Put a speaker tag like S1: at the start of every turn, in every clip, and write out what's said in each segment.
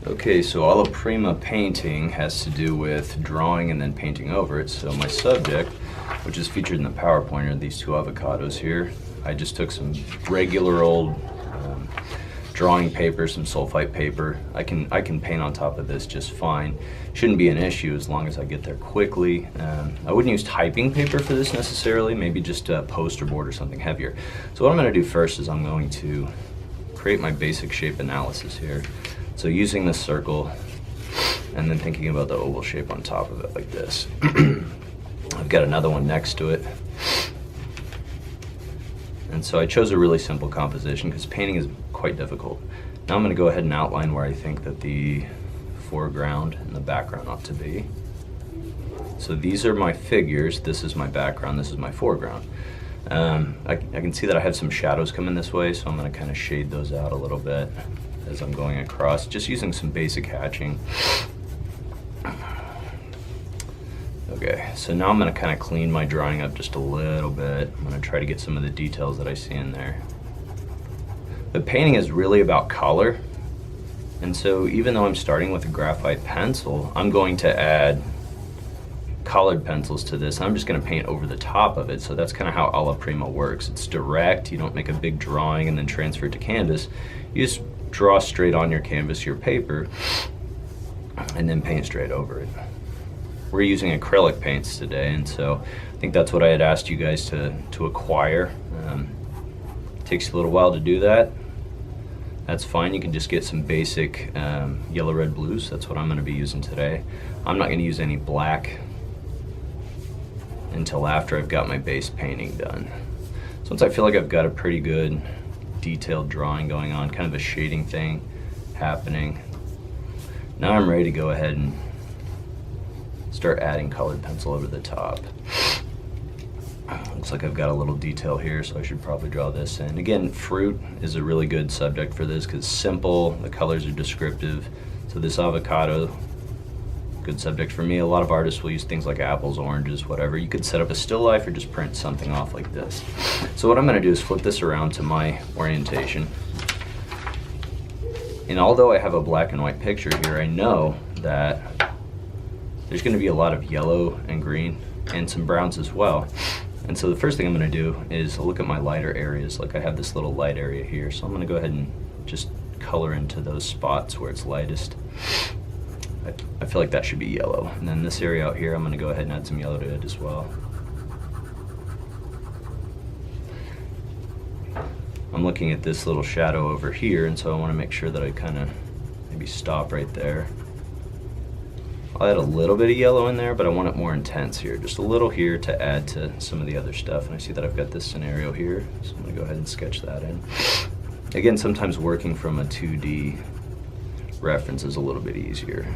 S1: Okay, so Alla Prima painting has to do with drawing and then painting over it. So my subject, which is featured in the PowerPoint, are these two avocados here. I just took some regular old drawing paper, some sulfite paper. I can paint on top of this just fine. Shouldn't be an issue as long as I get there quickly. I wouldn't use typing paper for this necessarily, maybe just a poster board or something heavier. So what I'm going to do first is I'm going to create my basic shape analysis here. So using this circle and then thinking about the oval shape on top of it like this. I've got another one next to it. And so I chose a really simple composition because painting is quite difficult. Now I'm going to go ahead and outline where I think that the foreground and the background ought to be. So these are my figures, this is my background, this is my foreground. I can see that I have some shadows coming this way, so I'm going to kind of shade those out a little bit as I'm going across, just using some basic hatching. Okay, so now I'm going to kind of clean my drawing up just a little bit. I'm going to try to get some of the details that I see in there. But painting is really about color, and so even though I'm starting with a graphite pencil, I'm going to add colored pencils to this. I'm just going to paint over the top of it. So that's kind of how Alla Prima works. It's direct. You don't make a big drawing and then transfer it to canvas. You just draw straight on your canvas, your paper, and then paint straight over it. We're using acrylic paints today, and so I think that's what I had asked you guys to acquire. It takes you a little while to do that. That's fine. You can just get some basic yellow, red, blues. That's what I'm going to be using today. I'm not going to use any black until after I've got my base painting done. So once I feel like I've got a pretty good detailed drawing going on, kind of a shading thing happening, now I'm ready to go ahead and start adding colored pencil over the top. Looks like I've got a little detail here, so I should probably draw this in. Again, fruit is a really good subject for this because it's simple, the colors are descriptive. So this avocado, good subject for me. A lot of artists will use things like apples, oranges, whatever. You could set up a still life or just print something off like this. So what I'm going to do is flip this around to my orientation. And although I have a black and white picture here, I know that there's going to be a lot of yellow and green and some browns as well. And so the first thing I'm going to do is look at my lighter areas. Like I have this little light area here, so I'm going to go ahead and just color into those spots where it's lightest. I feel like that should be yellow. And then this area out here, I'm going to go ahead and add some yellow to it as well. I'm looking at this little shadow over here, and so I want to make sure that I kind of maybe stop right there. I'll add a little bit of yellow in there, but I want it more intense here. Just a little here to add to some of the other stuff. And I see that I've got this scenario here, so I'm going to go ahead and sketch that in. Again, sometimes working from a 2D reference is a little bit easier.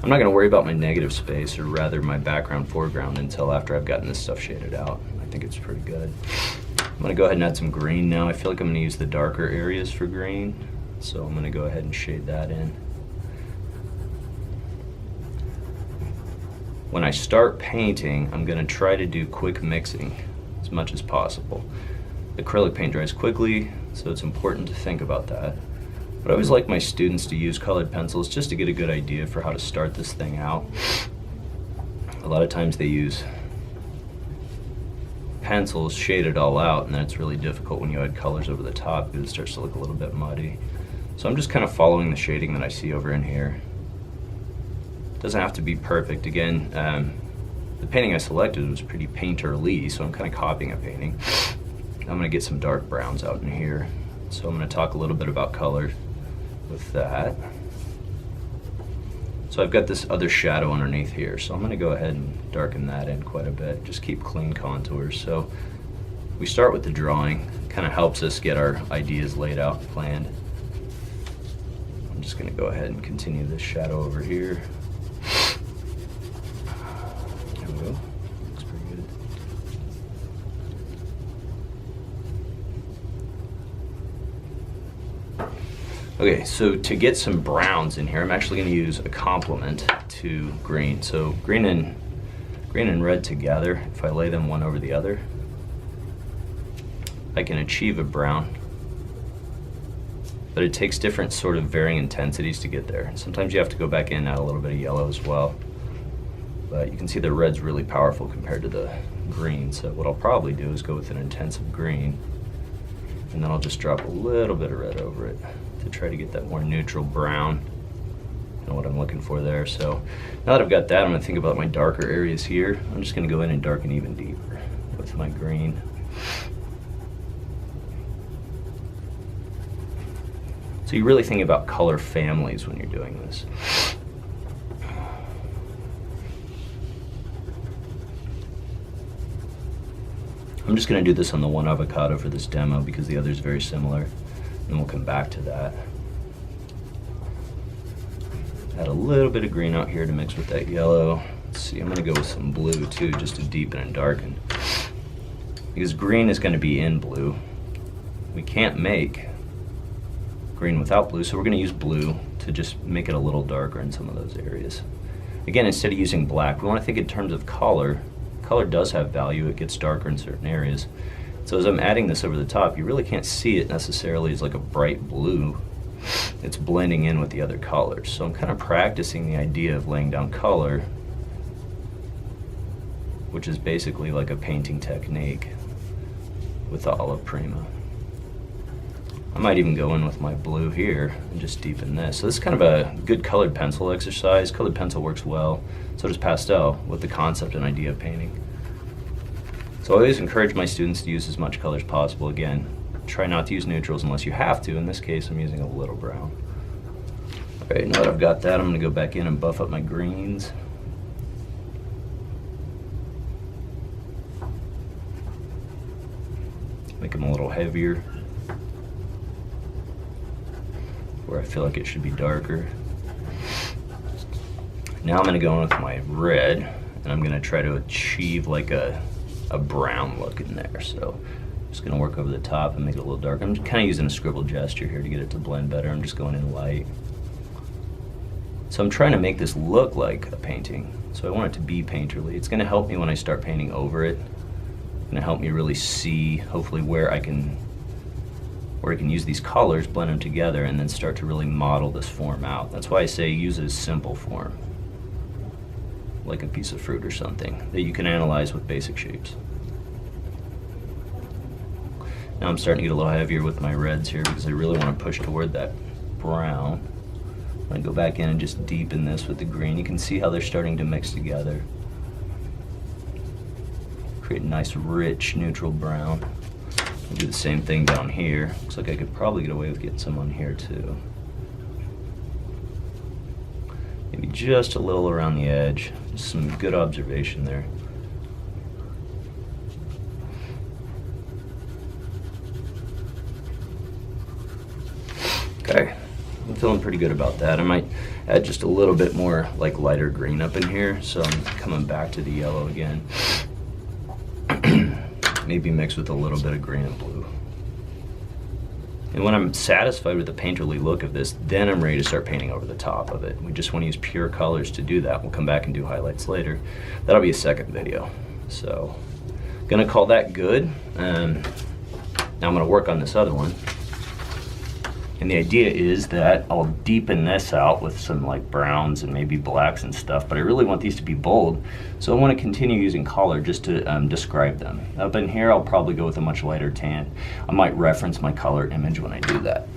S1: I'm not going to worry about my negative space, or rather my background foreground, until after I've gotten this stuff shaded out. I think it's pretty good. I'm going to go ahead and add some green now. I feel like I'm going to use the darker areas for green, so I'm going to go ahead and shade that in. When I start painting, I'm going to try to do quick mixing as much as possible. Acrylic paint dries quickly, so it's important to think about that. But I always like my students to use colored pencils just to get a good idea for how to start this thing out. A lot of times they use pencils, shade it all out, and then it's really difficult when you add colors over the top because it starts to look a little bit muddy. So I'm just kind of following the shading that I see over in here. Doesn't have to be perfect. Again, the painting I selected was pretty painterly, so I'm kind of copying a painting. I'm going to get some dark browns out in here. So I'm going to talk a little bit about color with that. So I've got this other shadow underneath here, so I'm going to go ahead and darken that in quite a bit. Just keep clean contours. So we start with the drawing. It kind of helps us get our ideas laid out and planned. I'm just going to go ahead and continue this shadow over here. There we go. Looks pretty good. Okay, so to get some browns in here, I'm actually going to use a complement to green. So green and red together, if I lay them one over the other, I can achieve a brown. but it takes different sort of varying intensities to get there. Sometimes you have to go back in and add a little bit of yellow as well. But you can see the red's really powerful compared to the green. So what I'll probably do is go with an intensive green, and then I'll just drop a little bit of red over it to try to get that more neutral brown. You know what I'm looking for there. So now that I've got that, I'm gonna think about my darker areas here. I'm just gonna go in and darken even deeper with my green. So you really think about color families when you're doing this. I'm just going to do this on the one avocado for this demo because the other is very similar, and we'll come back to that. Add a little bit of green out here to mix with that yellow. Let's see, I'm going to go with some blue too, just to deepen and darken. Because green is going to be in blue. We can't make green without blue, so we're going to use blue to just make it a little darker in some of those areas. Again, instead of using black, we want to think in terms of color. Color does have value, it gets darker in certain areas. So as I'm adding this over the top, you really can't see it necessarily as like a bright blue. It's blending in with the other colors. So I'm kind of practicing the idea of laying down color, which is basically like a painting technique with the Alla Prima. I might even go in with my blue here and just deepen this. So this is kind of a good colored pencil exercise. Colored pencil works well, so does pastel with the concept and idea of painting. So I always encourage my students to use as much color as possible. Again, try not to use neutrals unless you have to. In this case, I'm using a little brown. Okay, now that I've got that, I'm gonna go back in and buff up my greens. Make them a little heavier, where I feel like it should be darker. Now I'm going to go in with my red, and I'm going to try to achieve like a brown look in there. So I'm just going to work over the top and make it a little darker. I'm kind of using a scribble gesture here to get it to blend better. I'm just going in light. So I'm trying to make this look like a painting. So I want it to be painterly. It's going to help me when I start painting over it. It's going to help me really see, hopefully, where I can use these colors, blend them together, and then start to really model this form out. That's why I say use a simple form, like a piece of fruit or something, that you can analyze with basic shapes. Now I'm starting to get a little heavier with my reds here because I really want to push toward that brown. I'm going to go back in and just deepen this with the green. You can see how they're starting to mix together. Create a nice, rich, neutral brown. I'll do the same thing down here. Looks like I could probably get away with getting some on here too. Maybe just a little around the edge. Just some good observation there. Okay, I'm feeling pretty good about that. I might add just a little bit more like lighter green up in here, so I'm coming back to the yellow again. Maybe mix with a little bit of green and blue. And when I'm satisfied with the painterly look of this, then I'm ready to start painting over the top of it. We just want to use pure colors to do that. We'll come back and do highlights later. That'll be a second video. So, gonna call that good. Now I'm gonna work on this other one. And the idea is that I'll deepen this out with some like browns and maybe blacks and stuff, but I really want these to be bold. So I want to continue using color just to describe them. Up in here, I'll probably go with a much lighter tan. I might reference my color image when I do that.